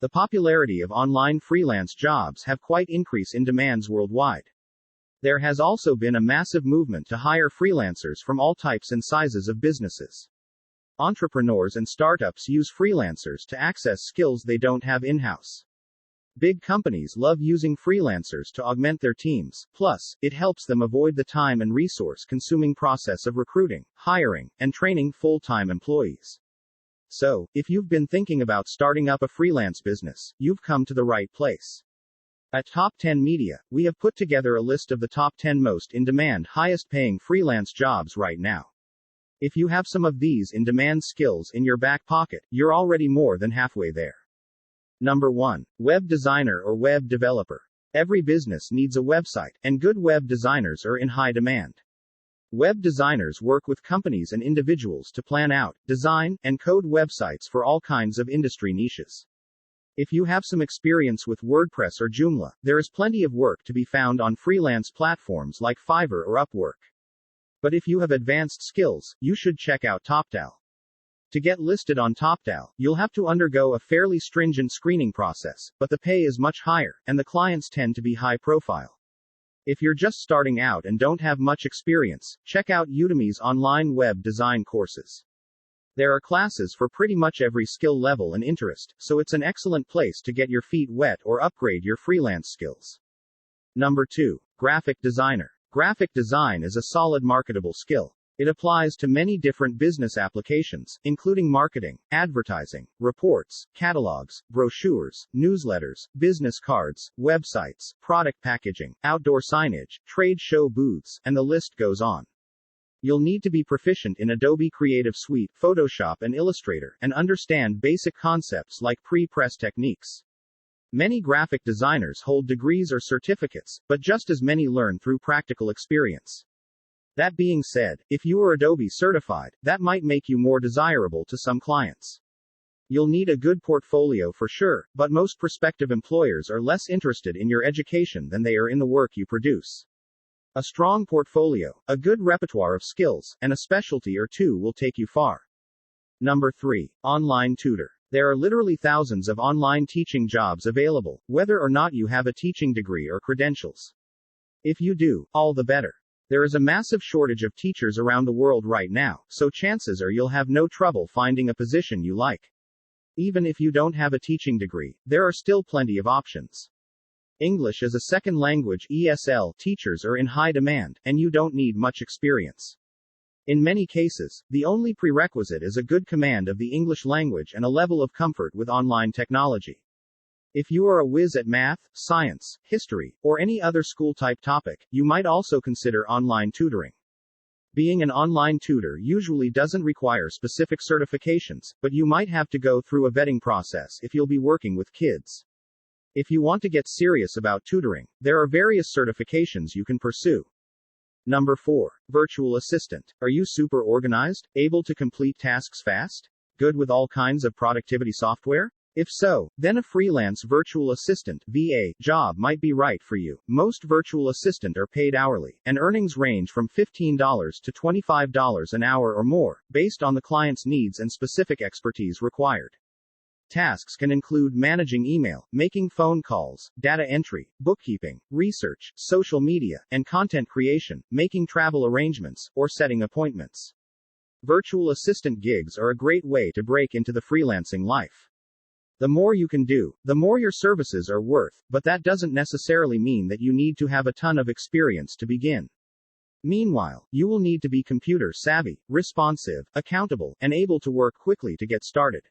The popularity of online freelance jobs have quite increased in demands worldwide. There has also been a massive movement to hire freelancers from all types and sizes of businesses. Entrepreneurs and startups use freelancers to access skills they don't have in-house. Big companies love using freelancers to augment their teams, plus, it helps them avoid the time and resource-consuming process of recruiting, hiring, and training full-time employees. So, if you've been thinking about starting up a freelance business, you've come to the right place. At Top 10 Media, we have put together a list of the top 10 most in-demand, highest-paying freelance jobs right now. If you have some of these in-demand skills in your back pocket, you're already more than halfway there. Number 1. Web designer or web developer. Every business needs a website, and good web designers are in high demand. Web designers work with companies and individuals to plan out, design, and code websites for all kinds of industry niches. If you have some experience with WordPress or Joomla, there is plenty of work to be found on freelance platforms like Fiverr or Upwork. But if you have advanced skills, you should check out TopTal. To get listed on TopTal, you'll have to undergo a fairly stringent screening process, but the pay is much higher, and the clients tend to be high profile. If you're just starting out and don't have much experience, check out Udemy's online web design courses. There are classes for pretty much every skill level and interest, so it's an excellent place to get your feet wet or upgrade your freelance skills. Number 2. Graphic designer. Graphic design is a solid marketable skill. It applies to many different business applications, including marketing, advertising, reports, catalogs, brochures, newsletters, business cards, websites, product packaging, outdoor signage, trade show booths, and the list goes on. You'll need to be proficient in Adobe Creative Suite, Photoshop, and Illustrator, and understand basic concepts like pre-press techniques. Many graphic designers hold degrees or certificates, but just as many learn through practical experience. That being said, if you are Adobe certified, that might make you more desirable to some clients. You'll need a good portfolio for sure, but most prospective employers are less interested in your education than they are in the work you produce. A strong portfolio, a good repertoire of skills, and a specialty or two will take you far. Number 3. Online tutor. There are literally thousands of online teaching jobs available, whether or not you have a teaching degree or credentials. If you do, all the better. There is a massive shortage of teachers around the world right now, so chances are you'll have no trouble finding a position you like. Even if you don't have a teaching degree, there are still plenty of options. English as a second language (ESL) teachers are in high demand, and you don't need much experience. In many cases, the only prerequisite is a good command of the English language and a level of comfort with online technology. If you are a whiz at math, science, history, or any other school-type topic, you might also consider online tutoring. Being an online tutor usually doesn't require specific certifications, but you might have to go through a vetting process if you'll be working with kids. If you want to get serious about tutoring, there are various certifications you can pursue. Number 4. Virtual assistant. Are you super organized, able to complete tasks fast? Good with all kinds of productivity software? If so, then a freelance virtual assistant (VA) job might be right for you. Most virtual assistants are paid hourly, and earnings range from $15 to $25 an hour or more, based on the client's needs and specific expertise required. Tasks can include managing email, making phone calls, data entry, bookkeeping, research, social media, and content creation, making travel arrangements, or setting appointments. Virtual assistant gigs are a great way to break into the freelancing life. The more you can do, the more your services are worth, but that doesn't necessarily mean that you need to have a ton of experience to begin. Meanwhile, you will need to be computer savvy, responsive, accountable, and able to work quickly to get started.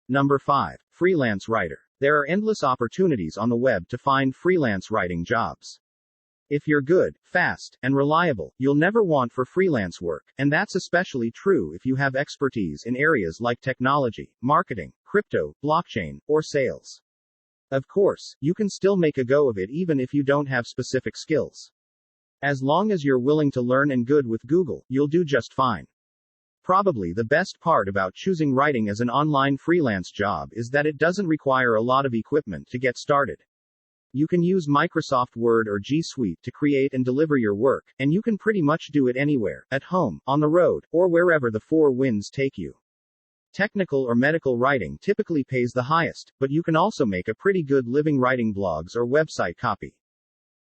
Number 5. Freelance writer. There are endless opportunities on the web to find freelance writing jobs. If you're good, fast, and reliable, you'll never want for freelance work, and that's especially true if you have expertise in areas like technology, marketing, crypto, blockchain, or sales. Of course, you can still make a go of it even if you don't have specific skills. As long as you're willing to learn and good with Google, you'll do just fine. Probably the best part about choosing writing as an online freelance job is that it doesn't require a lot of equipment to get started. You can use Microsoft Word or G Suite to create and deliver your work, and you can pretty much do it anywhere, at home, on the road, or wherever the four winds take you. Technical or medical writing typically pays the highest, but you can also make a pretty good living writing blogs or website copy.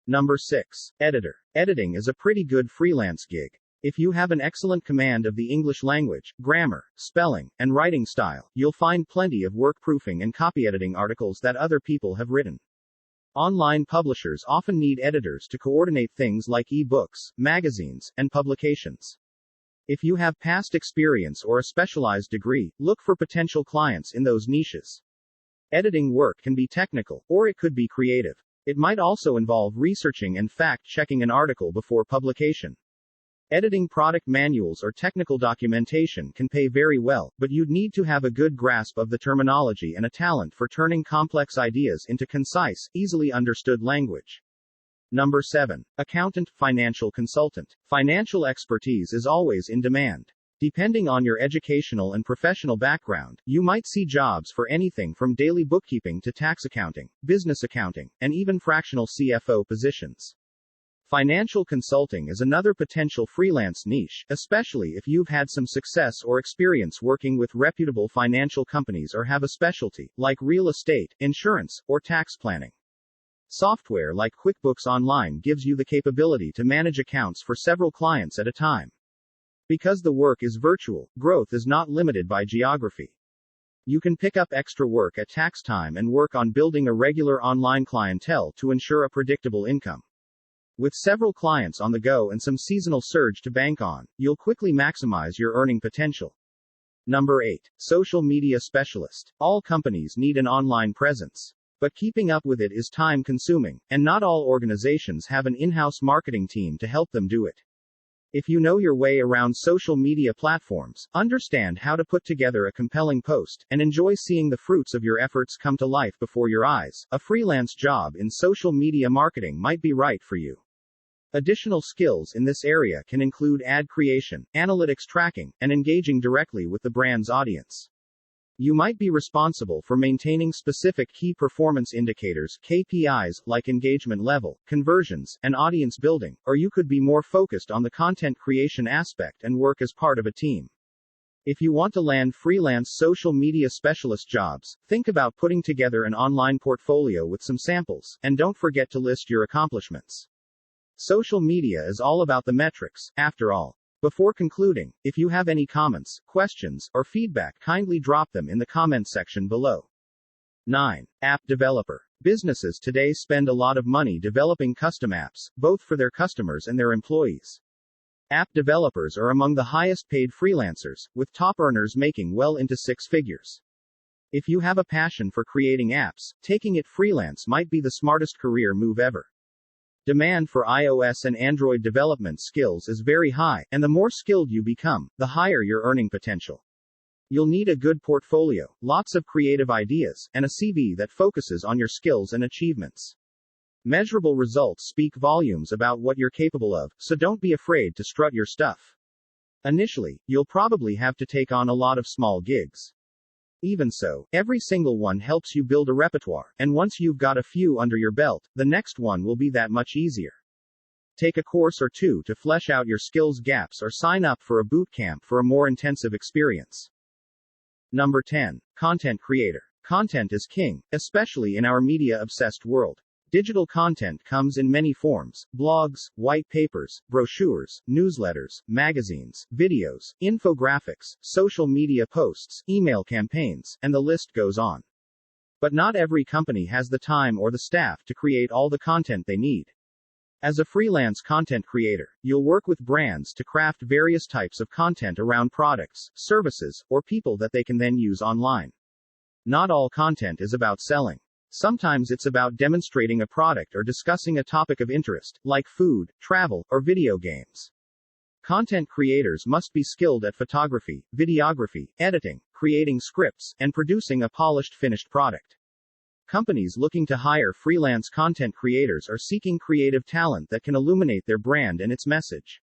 Number 6. Editor. Editing is a pretty good freelance gig. If you have an excellent command of the English language, grammar, spelling, and writing style, you'll find plenty of work proofing and copy editing articles that other people have written. Online publishers often need editors to coordinate things like e-books, magazines, and publications. If you have past experience or a specialized degree, look for potential clients in those niches. Editing work can be technical, or it could be creative. It might also involve researching and fact-checking an article before publication. Editing product manuals or technical documentation can pay very well, but you'd need to have a good grasp of the terminology and a talent for turning complex ideas into concise, easily understood language. Number 7. Accountant, financial consultant. Financial expertise is always in demand. Depending on your educational and professional background, you might see jobs for anything from daily bookkeeping to tax accounting, business accounting, and even fractional CFO positions. Financial consulting is another potential freelance niche, especially if you've had some success or experience working with reputable financial companies or have a specialty, like real estate, insurance, or tax planning. Software like QuickBooks Online gives you the capability to manage accounts for several clients at a time. Because the work is virtual, growth is not limited by geography. You can pick up extra work at tax time and work on building a regular online clientele to ensure a predictable income. With several clients on the go and some seasonal surge to bank on, you'll quickly maximize your earning potential. Number 8. Social media specialist. All companies need an online presence. But keeping up with it is time-consuming, and not all organizations have an in-house marketing team to help them do it. If you know your way around social media platforms, understand how to put together a compelling post, and enjoy seeing the fruits of your efforts come to life before your eyes, a freelance job in social media marketing might be right for you. Additional skills in this area can include ad creation, analytics tracking, and engaging directly with the brand's audience. You might be responsible for maintaining specific key performance indicators, KPIs, like engagement level, conversions, and audience building, or you could be more focused on the content creation aspect and work as part of a team. If you want to land freelance social media specialist jobs, think about putting together an online portfolio with some samples, and don't forget to list your accomplishments. Social media is all about the metrics, after all. Before concluding, if you have any comments, questions, or feedback, kindly drop them in the comment section below. 9. App developer. Businesses today spend a lot of money developing custom apps, both for their customers and their employees. App developers are among the highest paid freelancers, with top earners making well into 6 figures. If you have a passion for creating apps, taking it freelance might be the smartest career move ever. Demand for iOS and Android development skills is very high, and the more skilled you become, the higher your earning potential. You'll need a good portfolio, lots of creative ideas, and a CV that focuses on your skills and achievements. Measurable results speak volumes about what you're capable of, so don't be afraid to strut your stuff. Initially, you'll probably have to take on a lot of small gigs. Even so, every single one helps you build a repertoire, and once you've got a few under your belt, the next one will be that much easier. Take a course or two to flesh out your skills gaps or sign up for a boot camp for a more intensive experience. Number 10. Content creator. Content is king, especially in our media-obsessed world. Digital content comes in many forms: blogs, white papers, brochures, newsletters, magazines, videos, infographics, social media posts, email campaigns, and the list goes on. But not every company has the time or the staff to create all the content they need. As a freelance content creator, you'll work with brands to craft various types of content around products, services, or people that they can then use online. Not all content is about selling. Sometimes it's about demonstrating a product or discussing a topic of interest, like food, travel, or video games. Content creators must be skilled at photography, videography, editing, creating scripts, and producing a polished finished product. Companies looking to hire freelance content creators are seeking creative talent that can illuminate their brand and its message.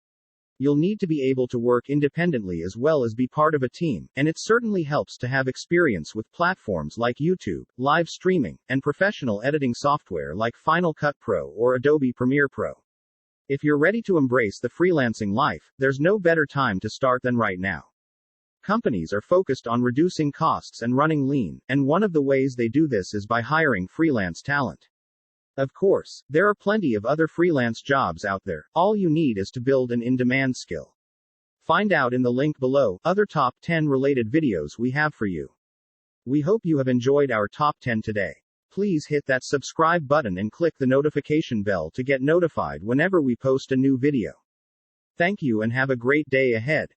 You'll need to be able to work independently as well as be part of a team, and it certainly helps to have experience with platforms like YouTube, live streaming, and professional editing software like Final Cut Pro or Adobe Premiere Pro. If you're ready to embrace the freelancing life, there's no better time to start than right now. Companies are focused on reducing costs and running lean, and one of the ways they do this is by hiring freelance talent. Of course, there are plenty of other freelance jobs out there. All you need is to build an in-demand skill. Find out in the link below other top 10 related videos we have for you. We hope you have enjoyed our top 10 today. Please hit that subscribe button and click the notification bell to get notified whenever we post a new video. Thank you and have a great day ahead.